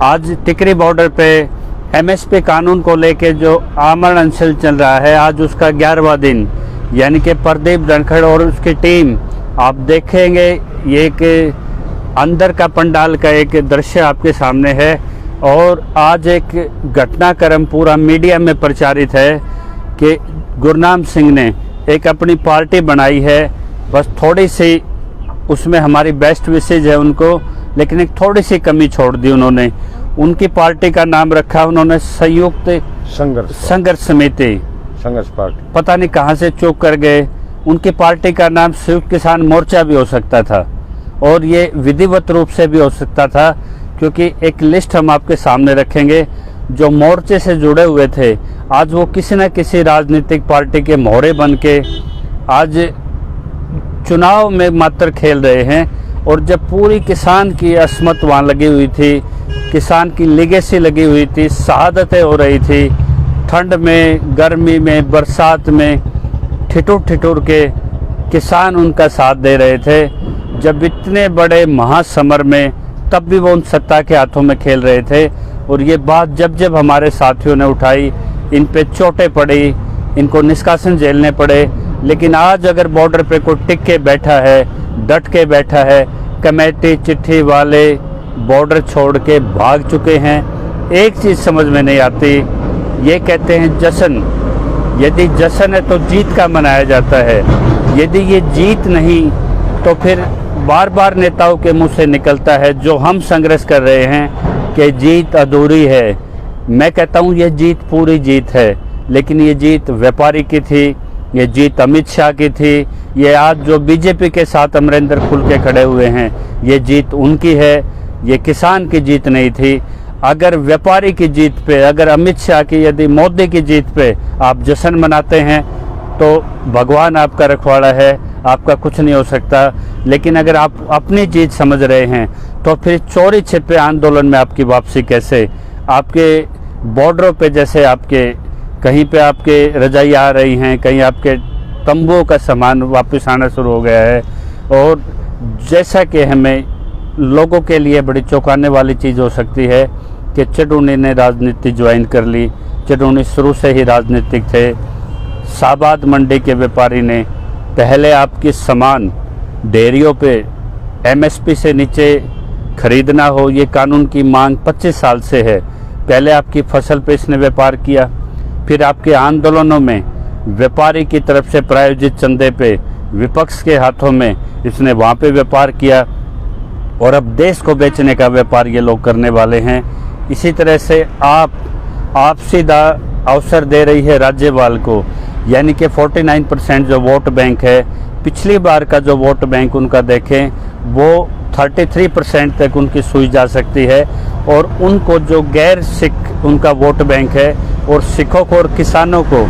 आज टिकरी बॉर्डर पे एमएसपी कानून को लेके जो आमरण अनशन चल रहा है, आज उसका 11वां दिन, यानी कि प्रदीप धनखड़ और उसकी टीम, आप देखेंगे ये एक अंदर का पंडाल का एक दृश्य आपके सामने है। और आज एक घटनाक्रम पूरा मीडिया में प्रचारित है कि गुरनाम सिंह ने एक अपनी पार्टी बनाई है, बस थोड़ी सी उसमें हमारी बेस्ट विशेज है उनको, लेकिन एक थोड़ी सी कमी छोड़ दी उन्होंने। उनकी पार्टी का नाम रखा उन्होंने संयुक्त संघर्ष समिति, संघर्ष पार्टी, पता नहीं कहां से चूक कर गए। उनकी पार्टी का नाम संयुक्त किसान मोर्चा भी हो सकता था और ये विधिवत रूप से भी हो सकता था, क्योंकि एक लिस्ट हम आपके सामने रखेंगे जो मोर्चे से जुड़े हुए थे। आज वो किसी न किसी राजनीतिक पार्टी के मोहरे बन के आज चुनाव में मात्र खेल रहे हैं। और जब पूरी किसान की असमत वहाँ लगी हुई थी, किसान की लिगेसी लगी हुई थी, शहादतें हो रही थी, ठंड में, गर्मी में, बरसात में ठिठुर के किसान उनका साथ दे रहे थे। जब इतने बड़े महासमर में, तब भी वो उन सत्ता के हाथों में खेल रहे थे। और ये बात जब जब हमारे साथियों ने उठाई, इन पे चोटें पड़ी, इनको निष्कासन झेलने पड़े। लेकिन आज अगर बॉर्डर पे कोई टिक के बैठा है, डट के बैठा है, कमेटी चिट्ठी वाले बॉर्डर छोड़ के भाग चुके हैं। एक चीज़ समझ में नहीं आती, ये कहते हैं जश्न। यदि जश्न है तो जीत का मनाया जाता है, यदि ये जीत नहीं तो फिर बार बार नेताओं के मुंह से निकलता है जो हम संघर्ष कर रहे हैं कि जीत अधूरी है। मैं कहता हूँ ये जीत पूरी जीत है, लेकिन ये जीत व्यापारी की थी, ये जीत अमित शाह की थी, ये आज जो बीजेपी के साथ अमरिंदर खुल के खड़े हुए हैं, ये जीत उनकी है, ये किसान की जीत नहीं थी। अगर व्यापारी की जीत पे, अगर अमित शाह की, यदि मोदी की जीत पे आप जश्न मनाते हैं तो भगवान आपका रखवाला है, आपका कुछ नहीं हो सकता। लेकिन अगर आप अपनी जीत समझ रहे हैं तो फिर चोरी छिपे आंदोलन में आपकी वापसी कैसे? आपके बॉर्डरों पे जैसे आपके कहीं पे आपके रजाई आ रही हैं, कहीं आपके तंबुओं का सामान वापस आना शुरू हो गया है। और जैसा कि हमें लोगों के लिए बड़ी चौंकाने वाली चीज़ हो सकती है कि चडूनी ने राजनीति ज्वाइन कर ली। चडूनी शुरू से ही राजनीतिक थे। शाहबाद मंडी के व्यापारी ने पहले आपकी सामान डेयरियों पे एमएसपी से नीचे खरीदना हो, ये कानून की मांग 25 साल से है। पहले आपकी फसल पे इसने व्यापार किया, फिर आपके आंदोलनों में व्यापारी की तरफ से प्रायोजित चंदे पे विपक्ष के हाथों में इसने वहाँ पे व्यापार किया, और अब देश को बेचने का व्यापार ये लोग करने वाले हैं। इसी तरह से आप सीधा अवसर दे रही है राज्यपाल को, यानी कि 49% जो वोट बैंक है, पिछली बार का जो वोट बैंक उनका देखें वो 33% तक उनकी सुई जा सकती है। और उनको जो गैर सिख उनका वोट बैंक है, और सिखों को और किसानों को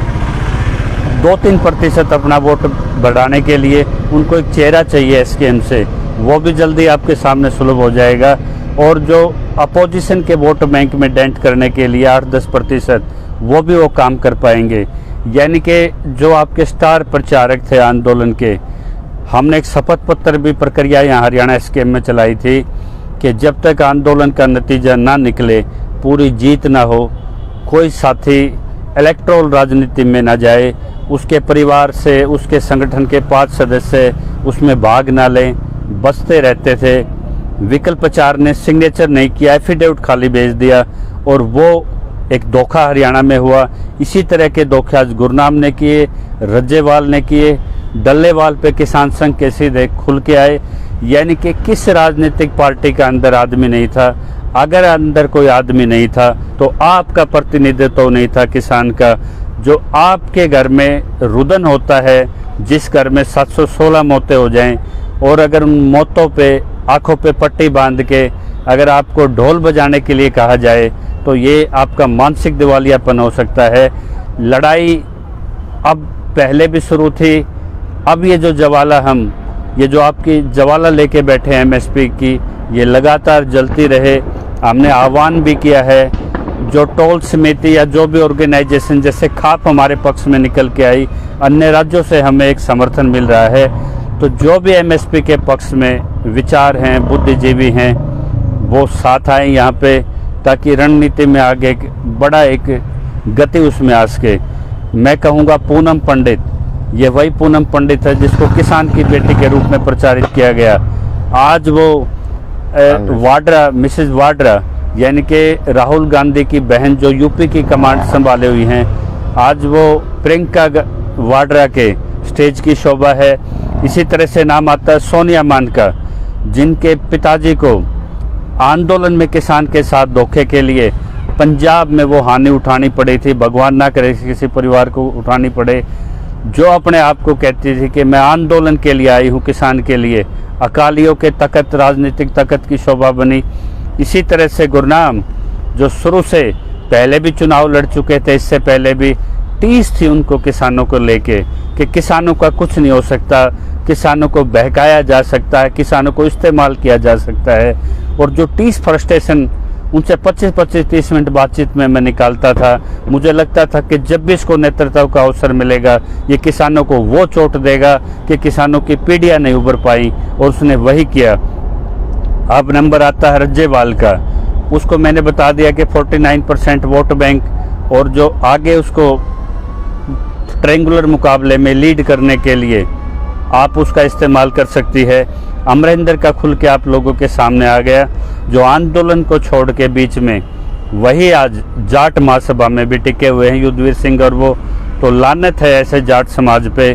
2-3% अपना वोट बढ़ाने के लिए उनको एक चेहरा चाहिए एसकेएम से, वो भी जल्दी आपके सामने सुलभ हो जाएगा। और जो अपोजिशन के वोट बैंक में डेंट करने के लिए 8-10% वो भी वो काम कर पाएंगे। यानी कि जो आपके स्टार प्रचारक थे आंदोलन के, हमने एक शपथ पत्र भी प्रक्रिया यहाँ हरियाणा एसकेएम में चलाई थी कि जब तक आंदोलन का नतीजा ना निकले, पूरी जीत ना हो, कोई साथी इलेक्टोरल राजनीति में ना जाए, उसके परिवार से, उसके संगठन के 5 सदस्य उसमें भाग ना लें, बचते रहते थे। विकल्प 4 ने सिग्नेचर नहीं किया, एफिडेविट खाली भेज दिया, और वो एक धोखा हरियाणा में हुआ। इसी तरह के धोखे आज गुरनाम ने किए, रज्जेवाल ने किए, डल्लेवाल पे किसान संघ के सीधे खुल के आए। यानी कि किस राजनीतिक पार्टी का अंदर आदमी नहीं था? अगर अंदर कोई आदमी नहीं था तो आपका प्रतिनिधित्व तो नहीं था किसान का। जो आपके घर में रुदन होता है, जिस घर में 716 मौतें हो जाएं, और अगर उन मौतों पे आंखों पे पट्टी बांध के अगर आपको ढोल बजाने के लिए कहा जाए तो ये आपका मानसिक दिवालियापन हो सकता है। लड़ाई अब पहले भी शुरू थी, अब ये जो ज्वाला ये जो आपकी ज्वाला लेके बैठे हैं एमएसपी की, ये लगातार जलती रहे। हमने आह्वान भी किया है, जो टोल समिति या जो भी ऑर्गेनाइजेशन, जैसे खाप हमारे पक्ष में निकल के आई, अन्य राज्यों से हमें एक समर्थन मिल रहा है, तो जो भी एमएसपी के पक्ष में विचार हैं, बुद्धिजीवी हैं, वो साथ आए यहाँ पे। ताकि रणनीति में आगे एक बड़ा एक गति उसमें आ सके। मैं कहूँगा पूनम पंडित, ये वही पूनम पंडित है जिसको किसान की बेटी के रूप में प्रचारित किया गया। आज वो वाड्रा, मिसेज वाड्रा यानी कि राहुल गांधी की बहन जो यूपी की कमांड संभाले हुई हैं, आज वो प्रियंका वाड्रा के स्टेज की शोभा है। इसी तरह से नाम आता है सोनिया मान का, जिनके पिताजी को आंदोलन में किसान के साथ धोखे के लिए पंजाब में वो हानि उठानी पड़ी थी। भगवान ना करे किसी परिवार को उठानी पड़े, जो अपने आप को कहती थी कि मैं आंदोलन के लिए आई हूँ, किसान के लिए। अकालियों के तकत, राजनीतिक तकत की शोभा बनी। इसी तरह से गुरनाम, जो शुरू से पहले भी चुनाव लड़ चुके थे, इससे पहले भी टीस थी उनको किसानों को लेके कि किसानों का कुछ नहीं हो सकता, किसानों को बहकाया जा सकता है, किसानों को इस्तेमाल किया जा सकता है। और जो टीस फ्रस्ट्रेशन उनसे 25-30 मिनट बातचीत में मैं निकालता था, मुझे लगता था कि जब भी इसको नेतृत्व का अवसर मिलेगा, ये किसानों को वो चोट देगा कि किसानों की पीढ़ियाँ नहीं उभर पाई, और उसने वही किया। अब नंबर आता है रज्जेवाल का। उसको मैंने बता दिया कि 49% वोट बैंक, और जो आगे उसको ट्रायंगुलर मुकाबले में लीड करने के लिए आप उसका इस्तेमाल कर सकती है। अमरिंदर का खुल के आप लोगों के सामने आ गया, जो आंदोलन को छोड़ के बीच में वही आज जाट महासभा में भी टिके हुए हैं, युद्धवीर सिंह और वो। तो लानत है ऐसे जाट समाज पे।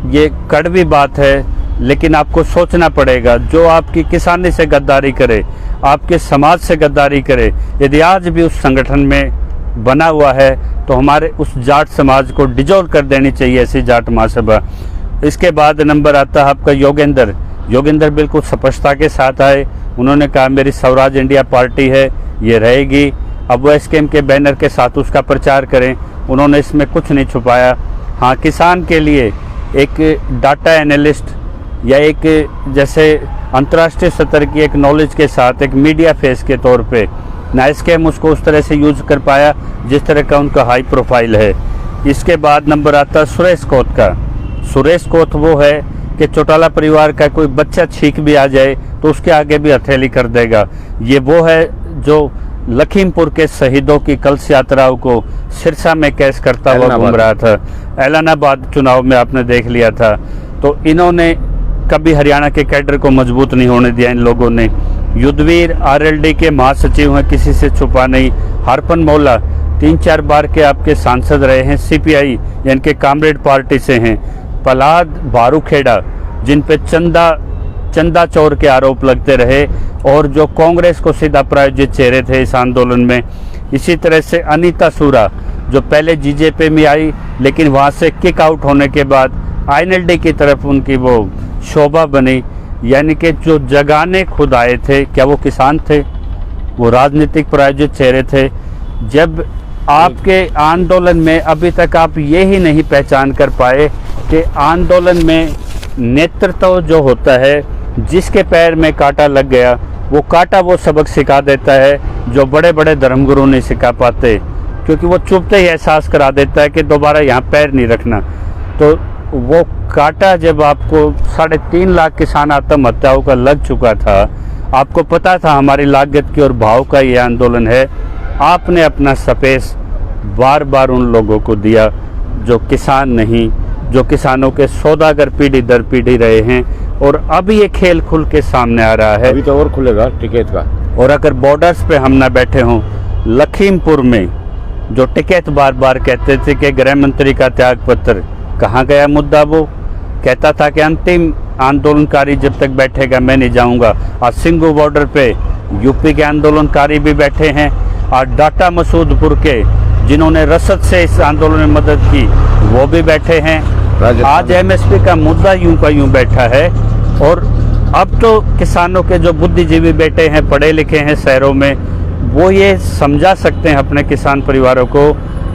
ये कड़वी बात है, लेकिन आपको सोचना पड़ेगा। जो आपकी किसानी से गद्दारी करे, आपके समाज से गद्दारी करे, यदि आज भी उस संगठन में बना हुआ है, तो हमारे उस जाट समाज को डिजोल्व कर देनी चाहिए ऐसी जाट महासभा। इसके बाद नंबर आता है आपका योगेंद्र। योगेंद्र बिल्कुल स्पष्टता के साथ आए। उन्होंने कहा मेरी स्वराज इंडिया पार्टी है, ये रहेगी। अब वो एसकेएम के बैनर के साथ उसका प्रचार करें, उन्होंने इसमें कुछ नहीं छुपाया। हाँ, किसान के लिए एक डाटा एनालिस्ट या एक जैसे अंतर्राष्ट्रीय स्तर की एक नॉलेज के साथ एक मीडिया फेस के तौर पे ना एसकेएम उसको उस तरह से यूज कर पाया जिस तरह का उनका हाई प्रोफाइल है। इसके बाद नंबर आता है सुरेश कोत का। सुरेश कोत वो है कि चौटाला परिवार का कोई बच्चा छींक भी आ जाए तो उसके आगे भी हथेली कर देगा। ये वो है जो लखीमपुर के शहीदों की कलश यात्राओं को सिरसा में कैश करता हुआ घूम रहा था। ऐलानाबाद चुनाव में आपने देख लिया था। तो इन्होंने कभी हरियाणा के कैडर को मजबूत नहीं होने दिया। इन लोगों ने युद्धवीर आरएलडी के महासचिव हैं, किसी से छुपा नहीं। हरपन मौला 3-4 बार के आपके सांसद रहे हैं, सीपीआई यानी कि कामरेड पार्टी से हैं। प्रहलाद भारूखेड़ा, जिन पे चंदा चोर के आरोप लगते रहे और जो कांग्रेस को सीधा प्रायोजित चेहरे थे इस आंदोलन में। इसी तरह से अनीता सूरा, जो पहले जीजेपी में आई लेकिन वहाँ से किक आउट होने के बाद आईएनएलडी की तरफ उनकी वो शोभा बनी। यानी कि जो जगाने खुद आए थे, क्या वो किसान थे? वो राजनीतिक प्रायोजित चेहरे थे। जब आपके आंदोलन में अभी तक आप ये ही नहीं पहचान कर पाए कि आंदोलन में नेतृत्व जो होता है, जिसके पैर में कांटा लग गया, वो कांटा वो सबक सिखा देता है जो बड़े बड़े धर्मगुरु नहीं सिखा पाते, क्योंकि वो चुभते ही एहसास करा देता है कि दोबारा यहाँ पैर नहीं रखना। तो वो कांटा जब आपको 3.5 लाख किसान आत्महत्याओं का लग चुका था, आपको पता था हमारी लागत की और भाव का ये आंदोलन है, आपने अपना स्पेस बार बार उन लोगों को दिया जो किसान नहीं, जो किसानों के सौदागर पीढ़ी दर पीढ़ी रहे हैं। और अब ये खेल खुल के सामने आ रहा है। अभी तो और खुलेगा टिकैत का। और अगर बॉर्डर्स पे हम ना बैठे हों, लखीमपुर में जो टिकैत बार बार कहते थे कि गृह मंत्री का त्याग पत्र, कहाँ गया मुद्दा? वो कहता था कि अंतिम आंदोलनकारी जब तक बैठेगा मैं नहीं जाऊंगा। आज सिंगू बॉर्डर पे यूपी के आंदोलनकारी भी बैठे हैं। और डाटा मसूदपुर के जिन्होंने रसद से इस आंदोलन में मदद की, वो भी बैठे हैं। आज एमएसपी का मुद्दा यूं का यूं बैठा है। और अब तो किसानों के जो बुद्धिजीवी बैठे हैं, पढ़े लिखे हैं शहरों में, वो ये समझा सकते हैं अपने किसान परिवारों को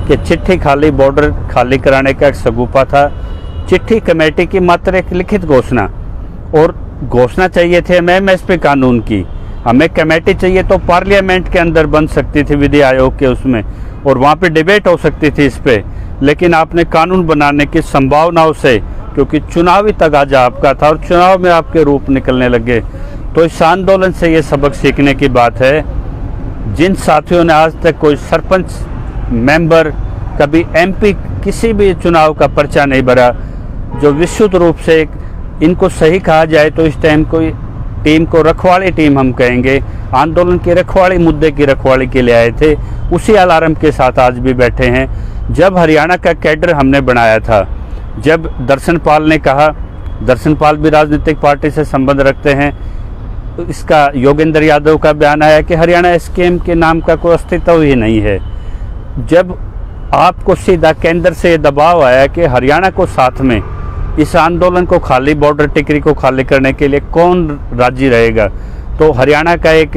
कि चिट्ठी खाली, बॉर्डर खाली कराने का एक सगुफा था। चिट्ठी कमेटी की मात्र एक लिखित घोषणा, और घोषणा चाहिए थी हमें एमएसपी कानून की। हमें कमेटी चाहिए तो पार्लियामेंट के अंदर बन सकती थी, विधि आयोग के उसमें, और वहाँ पे डिबेट हो सकती थी इस पे। लेकिन आपने कानून बनाने की संभावनाओं से, क्योंकि चुनावी तगाजा आपका था और चुनाव में आपके रूप निकलने लगे, तो इस आंदोलन से ये सबक सीखने की बात है। जिन साथियों ने आज तक कोई सरपंच, मेंबर, कभी एमपी, किसी भी चुनाव का पर्चा नहीं भरा, जो विशुद्ध रूप से इनको सही कहा जाए तो इस टाइम को टीम को रखवाली टीम हम कहेंगे, आंदोलन के रखवाली, मुद्दे की रखवाली के लिए आए थे, उसी अलार्म के साथ आज भी बैठे हैं। जब हरियाणा का कैडर हमने बनाया था, जब दर्शन पाल ने कहा, दर्शन पाल भी राजनीतिक पार्टी से संबंध रखते हैं, इसका योगेंद्र यादव का बयान आया कि हरियाणा एसकेएम के नाम का कोई अस्तित्व ही नहीं है। जब आपको सीधा केंद्र से दबाव आया कि हरियाणा को साथ में इस आंदोलन को खाली, बॉर्डर टिकरी को खाली करने के लिए कौन राजी रहेगा, तो हरियाणा का एक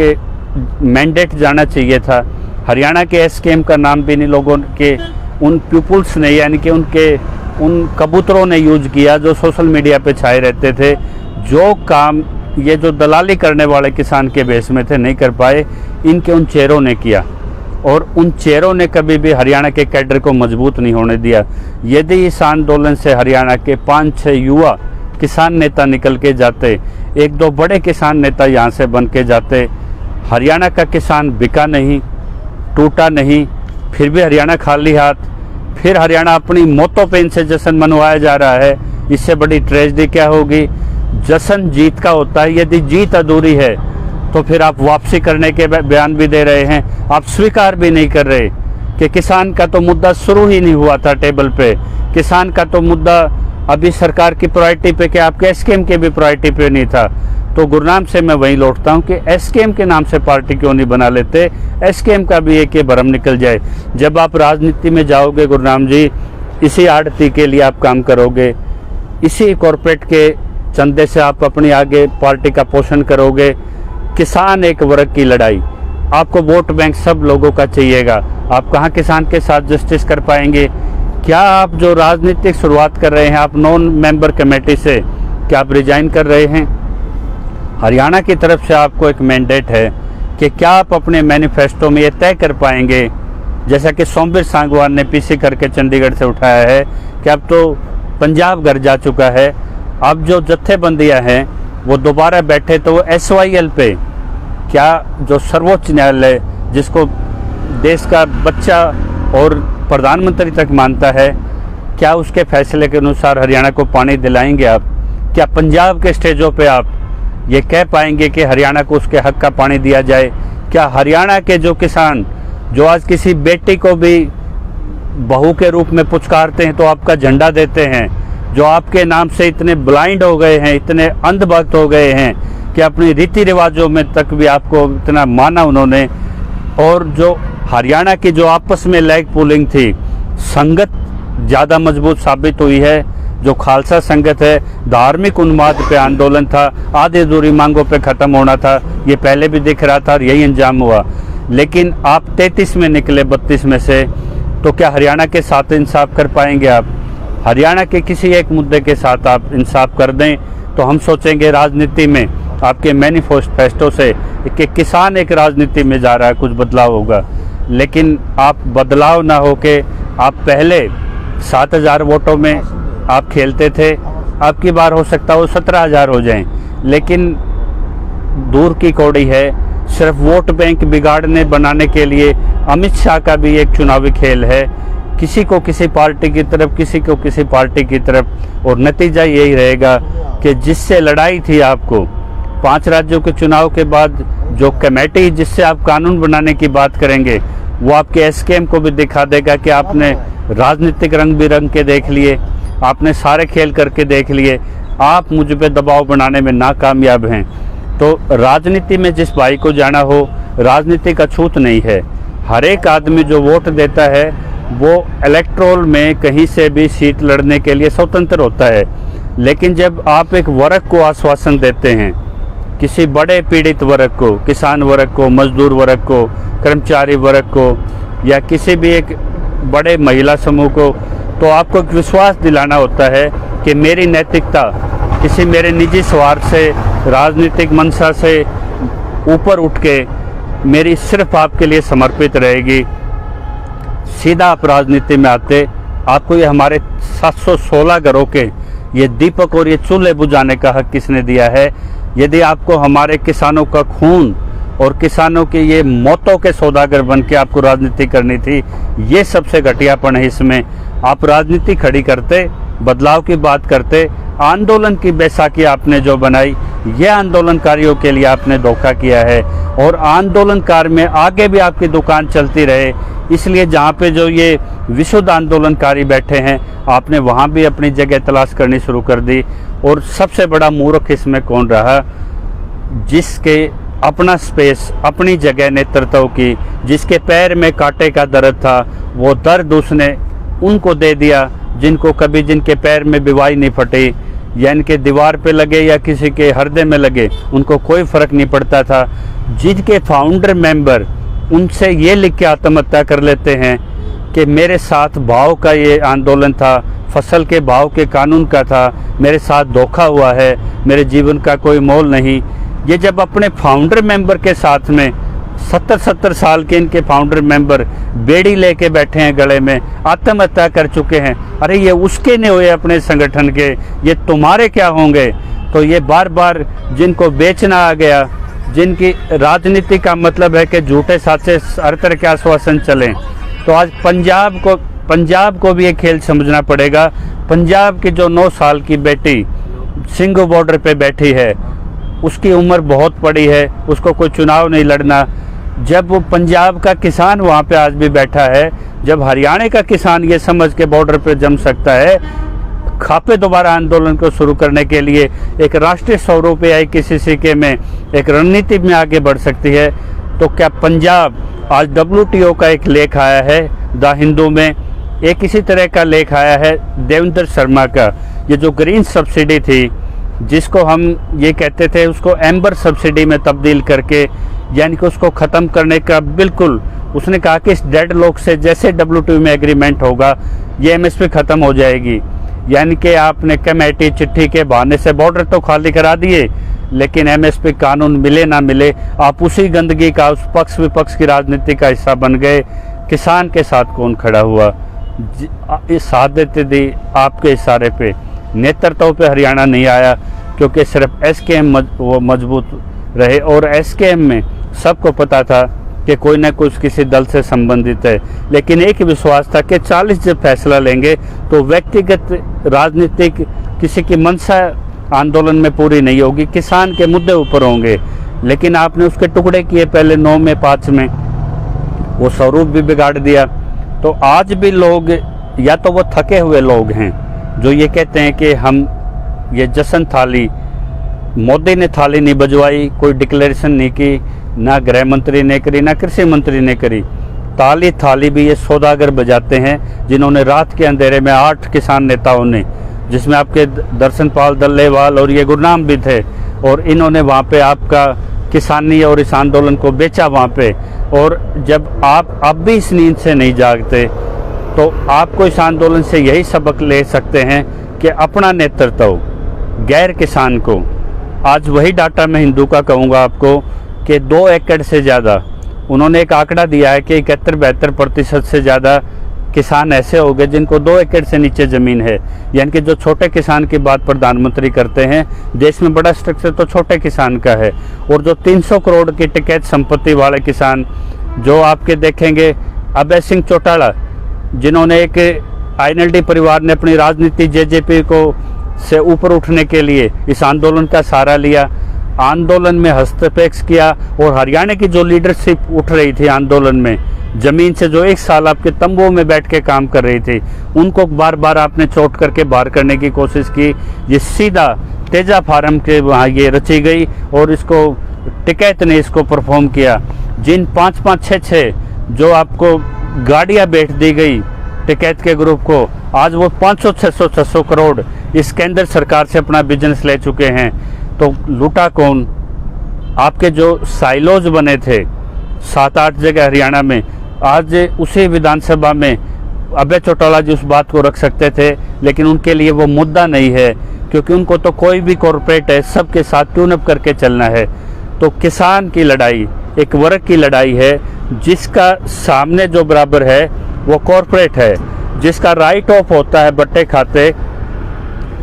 मैंडेट जाना चाहिए था। हरियाणा के एसकेएम का नाम भी नहीं लोगों के, उन पीपुल्स ने, यानी कि उन कबूतरों ने यूज किया जो सोशल मीडिया पे छाए रहते थे। जो काम ये जो दलाली करने वाले किसान के बेस में थे नहीं कर पाए, इनके उन चेहरों ने किया, और उन चेहरों ने कभी भी हरियाणा के कैडर को मजबूत नहीं होने दिया। यदि इस आंदोलन से हरियाणा के 5-6 युवा किसान नेता निकल के जाते, 1-2 बड़े किसान नेता यहाँ से बन के जाते, हरियाणा का किसान बिका नहीं, टूटा नहीं, फिर भी हरियाणा खाली हाथ, फिर हरियाणा अपनी मौतों पे इनसे जश्न मनवाया जा रहा है। इससे बड़ी ट्रेजेडी क्या होगी? जश्न जीत का होता है, यदि जीत अधूरी है तो फिर आप वापसी करने के बयान भी दे रहे हैं, आप स्वीकार भी नहीं कर रहे कि किसान का तो मुद्दा शुरू ही नहीं हुआ था टेबल पे, किसान का तो मुद्दा अभी सरकार की प्रायोरिटी पे, क्या आपके एसकेएम के भी प्रायोरिटी पे नहीं था। तो गुरुनाम से मैं वहीं लौटता हूं कि एसकेएम के नाम से पार्टी क्यों नहीं बना लेते, एसकेएम का भी एक भरम निकल जाए। जब आप राजनीति में जाओगे गुरुनाम जी, इसी आड़ती के लिए आप काम करोगे, इसी कॉरपोरेट के चंदे से आप अपनी आगे पार्टी का पोषण करोगे। किसान एक वर्ग की लड़ाई, आपको वोट बैंक सब लोगों का चाहिएगा, आप कहाँ किसान के साथ जस्टिस कर पाएंगे? क्या आप जो राजनीतिक शुरुआत कर रहे हैं, आप नॉन मेंबर कमेटी से क्या आप रिजाइन कर रहे हैं? हरियाणा की तरफ से आपको एक मैंडेट है कि क्या आप अपने मैनिफेस्टो में ये तय कर पाएंगे, जैसा कि सोमवीर सांगवान ने पीसी करके चंडीगढ़ से उठाया है कि अब तो पंजाब घर जा चुका है, अब जो जत्थेबंदियां हैं वो दोबारा बैठे तो वो SYL पे, क्या जो सर्वोच्च न्यायालय जिसको देश का बच्चा और प्रधानमंत्री तक मानता है, क्या उसके फैसले के अनुसार हरियाणा को पानी दिलाएंगे आप? क्या पंजाब के स्टेजों पे आप ये कह पाएंगे कि हरियाणा को उसके हक का पानी दिया जाए? क्या हरियाणा के जो किसान जो आज किसी बेटी को भी बहू के रूप में पुचकारते हैं तो आपका झंडा देते हैं, जो आपके नाम से इतने ब्लाइंड हो गए हैं, इतने अंधभक्त हो गए हैं कि अपनी रीति रिवाजों में तक भी आपको इतना माना उन्होंने, और जो हरियाणा की जो आपस में लेग पुलिंग थी, संगत ज़्यादा मजबूत साबित हुई है। जो खालसा संगत है, धार्मिक उन्माद पे आंदोलन था, आधी अधूरी मांगों पे ख़त्म होना था, ये पहले भी दिख रहा था और यही अंजाम हुआ। लेकिन आप 33 में निकले 32 में से, तो क्या हरियाणा के साथ इंसाफ कर पाएंगे आप? हरियाणा के किसी एक मुद्दे के साथ आप इंसाफ कर दें तो हम सोचेंगे राजनीति में आपके मैनिफेस्टो से कि किसान एक राजनीति में जा रहा है, कुछ बदलाव होगा। लेकिन आप बदलाव ना हो के आप पहले 7,000 वोटों में आप खेलते थे, आपकी बार हो सकता है वो 17,000 हो जाएं, लेकिन दूर की कौड़ी है। सिर्फ वोट बैंक बिगाड़ने बनाने के लिए अमित शाह का भी एक चुनावी खेल है, किसी को किसी पार्टी की तरफ, किसी को किसी पार्टी की तरफ, और नतीजा यही रहेगा कि जिससे लड़ाई थी आपको 5 राज्यों के चुनाव के बाद, जो कमेटी जिससे आप कानून बनाने की बात करेंगे, वो आपके एसकेएम को भी दिखा देगा कि आपने राजनीतिक रंग बिरंग के देख लिए, आपने सारे खेल करके देख लिए, आप मुझ पे दबाव बनाने में नाकामयाब हैं। तो राजनीति में जिस भाई को जाना हो, राजनीति का छूत नहीं है। हर एक आदमी जो वोट देता है वो इलेक्ट्रोल में कहीं से भी सीट लड़ने के लिए स्वतंत्र होता है। लेकिन जब आप एक वर्ग को आश्वासन देते हैं, किसी बड़े पीड़ित वर्ग को, किसान वर्ग को, मजदूर वर्ग को, कर्मचारी वर्ग को, या किसी भी एक बड़े महिला समूह को, तो आपको एक विश्वास दिलाना होता है कि मेरी नैतिकता किसी मेरे निजी स्वार्थ से, राजनीतिक मंशा से ऊपर उठ के मेरी सिर्फ आपके लिए समर्पित रहेगी। सीधा आप राजनीति में आते, आपको ये हमारे 716 घरों के ये दीपक और ये चूल्हे बुझाने का हक किसने दिया है? यदि आपको हमारे किसानों का खून और किसानों की ये मौतों के सौदागर बन के आपको राजनीति करनी थी। ये सबसे घटियापन है इसमें। आप राजनीति खड़ी करते, बदलाव की बात करते, आंदोलन की बैसाखी आपने जो बनाई, ये आंदोलनकारियों के लिए आपने धोखा किया है। और आंदोलनकार में आगे भी आपकी दुकान चलती रहे, इसलिए जहाँ पे जो ये विशुद्ध आंदोलनकारी बैठे हैं, आपने वहाँ भी अपनी जगह तलाश करनी शुरू कर दी। और सबसे बड़ा मूर्ख इसमें कौन रहा? जिसके अपना स्पेस, अपनी जगह नेतृत्व की, जिसके पैर में कांटे का दर्द था, वो दर्द उसने उनको दे दिया जिनको कभी, जिनके पैर में बीवाई नहीं फटी, या इनके दीवार पे लगे या किसी के हृदय में लगे, उनको कोई फर्क नहीं पड़ता था। जिनके फाउंडर मेंबर उनसे ये लिख के आत्महत्या कर लेते हैं कि मेरे साथ भाव का ये आंदोलन था, फसल के भाव के कानून का था, मेरे साथ धोखा हुआ है, मेरे जीवन का कोई मोल नहीं। ये जब अपने फाउंडर मेंबर के साथ में 70 साल के इनके फाउंडर मेंबर बेड़ी लेके बैठे हैं गले में, आत्महत्या कर चुके हैं, अरे ये उसके नहीं हुए अपने संगठन के, ये तुम्हारे क्या होंगे? तो ये बार बार जिनको बेचना आ गया, जिनकी राजनीति का मतलब है कि झूठे साचे हर तरह के आश्वासन चलें, तो आज पंजाब को भी ये खेल समझना पड़ेगा। पंजाब की जो 9 साल की बेटी सिंघू बॉर्डर पे बैठी है, उसकी उम्र बहुत बड़ी है, उसको कोई चुनाव नहीं लड़ना। जब वो पंजाब का किसान वहाँ पे आज भी बैठा है, जब हरियाणा का किसान ये समझ के बॉर्डर पे जम सकता है, खापे दोबारा आंदोलन को शुरू करने के लिए एक राष्ट्रीय स्वरूप या किसी के में एक रणनीति में आगे बढ़ सकती है, तो क्या पंजाब आज WTO का एक लेख आया है द हिंदू में, एक इसी तरह का लेख आया है देवेंद्र शर्मा का, ये जो ग्रीन सब्सिडी थी, जिसको हम ये कहते थे, उसको एम्बर सब्सिडी में तब्दील करके, यानी कि उसको ख़त्म करने का बिल्कुल, उसने कहा कि इस डेड लॉक से जैसे WTO में एग्रीमेंट होगा ये MSP ख़त्म हो जाएगी। यानी कि आपने कमेटी चिट्ठी के बहाने से बॉर्डर तो खाली करा दिए, लेकिन MSP कानून मिले ना मिले, आप उसी गंदगी का, उस पक्ष विपक्ष की राजनीति का हिस्सा बन गए। किसान के साथ कौन खड़ा हुआ? इस साथ दी आपके इशारे पे, नेतृत्व पे हरियाणा नहीं आया, क्योंकि सिर्फ SKM वो मजबूत रहे। और SKM में सबको पता था कि कोई ना कुछ किसी दल से संबंधित है, लेकिन एक विश्वास था कि 40 जब फैसला लेंगे तो व्यक्तिगत राजनीतिक किसी की मंशा आंदोलन में पूरी नहीं होगी, किसान के मुद्दे ऊपर होंगे। लेकिन आपने उसके टुकड़े किए, पहले 9 में 5 में, वो स्वरूप भी बिगाड़ दिया। तो आज भी लोग, या तो वो थके हुए लोग हैं जो ये कहते हैं कि हम ये जश्न थाली, मोदी ने थाली नहीं बजवाई, कोई डिक्लेरेशन नहीं की, ना गृह मंत्री ने करी, ना कृषि मंत्री ने करी, थाली भी ये सौदागर बजाते हैं, जिन्होंने रात के अंधेरे में 8 किसान नेताओं ने, जिसमें आपके दर्शनपाल दल्लेवाल और ये गुरनाम भी थे, और इन्होंने वहाँ पे आपका किसानी और इस आंदोलन को बेचा वहाँ पे। और जब आप अब भी इस नींद से नहीं जागते, तो आपको इस आंदोलन से यही सबक ले सकते हैं कि अपना नेतृत्व गैर किसान को, आज वही डाटा मैं हिंदू का कहूँगा आपको कि 2 एकड़ से ज़्यादा, उन्होंने एक आंकड़ा दिया है कि 71-72% से ज़्यादा किसान ऐसे हो गए जिनको 2 एकड़ से नीचे ज़मीन है। यानी कि जो छोटे किसान की बात प्रधानमंत्री करते हैं, देश में बड़ा स्ट्रक्चर तो छोटे किसान का है। और जो 300 करोड़ की टिकैत संपत्ति वाले किसान जो आपके देखेंगे, अभय सिंह चौटाला, जिन्होंने एक INLD परिवार ने अपनी राजनीति JJP को से ऊपर उठने के लिए इस आंदोलन का सहारा लिया, आंदोलन में हस्तक्षेप किया, और हरियाणा की जो लीडरशिप उठ रही थी आंदोलन में, जमीन से जो 1 साल आपके तंबुओं में बैठ के काम कर रही थी, उनको बार बार आपने चोट करके बाहर करने की कोशिश की। ये सीधा तेजा फार्म के वहाँ ये रची गई, और इसको टिकैत ने इसको परफॉर्म किया। जिन 5-5, 6-6 जो आपको गाड़ियाँ बैठ दी गई टिकैत के ग्रुप को, आज वो 500, 600, 600 करोड़ इस केंद्र सरकार से अपना बिजनेस ले चुके हैं। तो लूटा कौन? आपके जो साइलोज बने थे 7-8 जगह हरियाणा में, आज उसी विधानसभा में अभय चौटाला जी उस बात को रख सकते थे, लेकिन उनके लिए वो मुद्दा नहीं है, क्योंकि उनको तो कोई भी कॉरपोरेट है, सबके साथ ट्यून अप करके चलना है। तो किसान की लड़ाई एक वर्ग की लड़ाई है, जिसका सामने जो बराबर है वो कॉरपोरेट है, जिसका राइट ऑफ होता है बट्टे खाते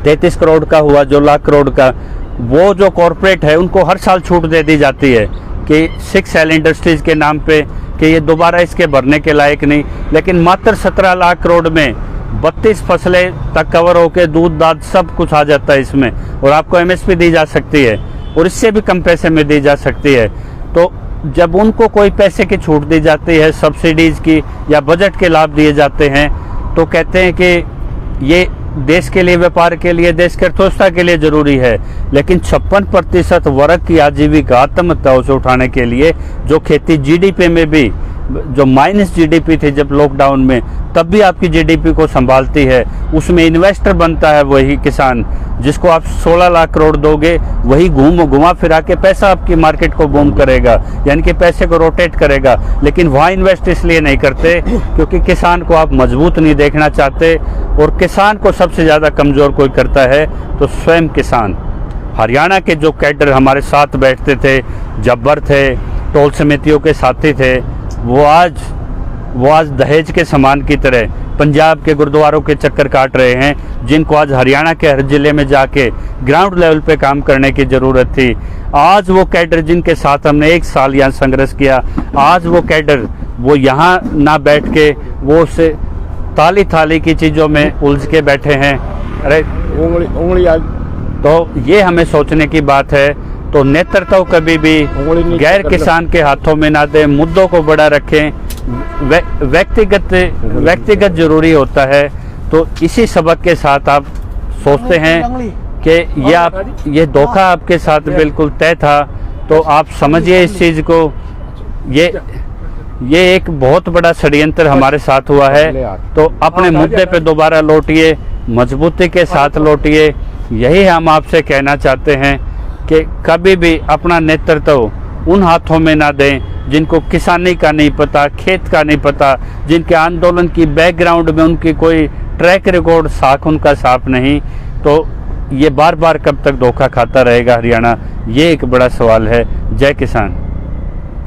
33 करोड़ का हुआ, जो लाख करोड़ का, वो जो कॉरपोरेट है उनको हर साल छूट दे दी जाती है। कि 6 सेल इंडस्ट्रीज के नाम पे कि ये दोबारा इसके भरने के लायक नहीं, लेकिन मात्र 17 लाख करोड़ में 32 फसलें तक कवर होकर दूध दाद सब कुछ आ जाता है इसमें, और आपको एमएसपी दी जा सकती है और इससे भी कम पैसे में दी जा सकती है। तो जब उनको कोई पैसे की छूट दी जाती है, सब्सिडीज़ की या बजट के लाभ दिए जाते हैं, तो कहते हैं कि ये देश के लिए, व्यापार के लिए, देश की अर्थव्यवस्था के लिए ज़रूरी है। लेकिन 56% वर्ग की आजीविका आत्महत्याओं से उठाने के लिए जो खेती जीडीपी में भी जो माइनस जीडीपी थी जब लॉकडाउन में, तब भी आपकी जीडीपी को संभालती है, उसमें इन्वेस्टर बनता है वही किसान जिसको आप 16 लाख करोड़ दोगे, वही घुमा फिरा के पैसा आपकी मार्केट को बूम करेगा, यानी कि पैसे को रोटेट करेगा। लेकिन वहाँ इन्वेस्ट इसलिए नहीं करते क्योंकि किसान को आप मजबूत नहीं देखना चाहते, और किसान को सबसे ज़्यादा कमज़ोर कोई करता है तो स्वयं किसान। हरियाणा के जो कैडर हमारे साथ बैठते थे, जब्बर थे, टोल समितियों के साथी थे, वो आज दहेज के सामान की तरह पंजाब के गुरुद्वारों के चक्कर काट रहे हैं, जिनको आज हरियाणा के हर जिले में जाके ग्राउंड लेवल पे काम करने की ज़रूरत थी। आज वो कैडर जिनके साथ हमने 1 साल यहाँ संघर्ष किया, आज वो कैडर वो यहाँ ना बैठ के वो से थाली की चीज़ों में उलझ के बैठे हैं। अरे उंगली आज तो ये हमें सोचने की बात है। तो नेतृत्व कभी भी गैर किसान के हाथों में ना दें, मुद्दों को बड़ा रखें, व्यक्तिगत जरूरी होता है। तो इसी सबक के साथ आप सोचते हैं कि ये धोखा आपके साथ बिल्कुल तय था, तो आप समझिए इस चीज़ को। ये एक बहुत बड़ा षड्यंत्र हमारे साथ हुआ है। तो अपने मुद्दे पे दोबारा लौटिए, मजबूती के साथ लौटिए। यही हम आपसे कहना चाहते हैं कि कभी भी अपना नेतृत्व उन हाथों में ना दें जिनको किसानी का नहीं पता, खेत का नहीं पता, जिनके आंदोलन की बैकग्राउंड में उनकी कोई ट्रैक रिकॉर्ड साख उनका साफ नहीं। तो ये बार बार कब तक धोखा खाता रहेगा हरियाणा, ये एक बड़ा सवाल है। जय किसान।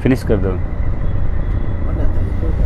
फिनिश कर दो।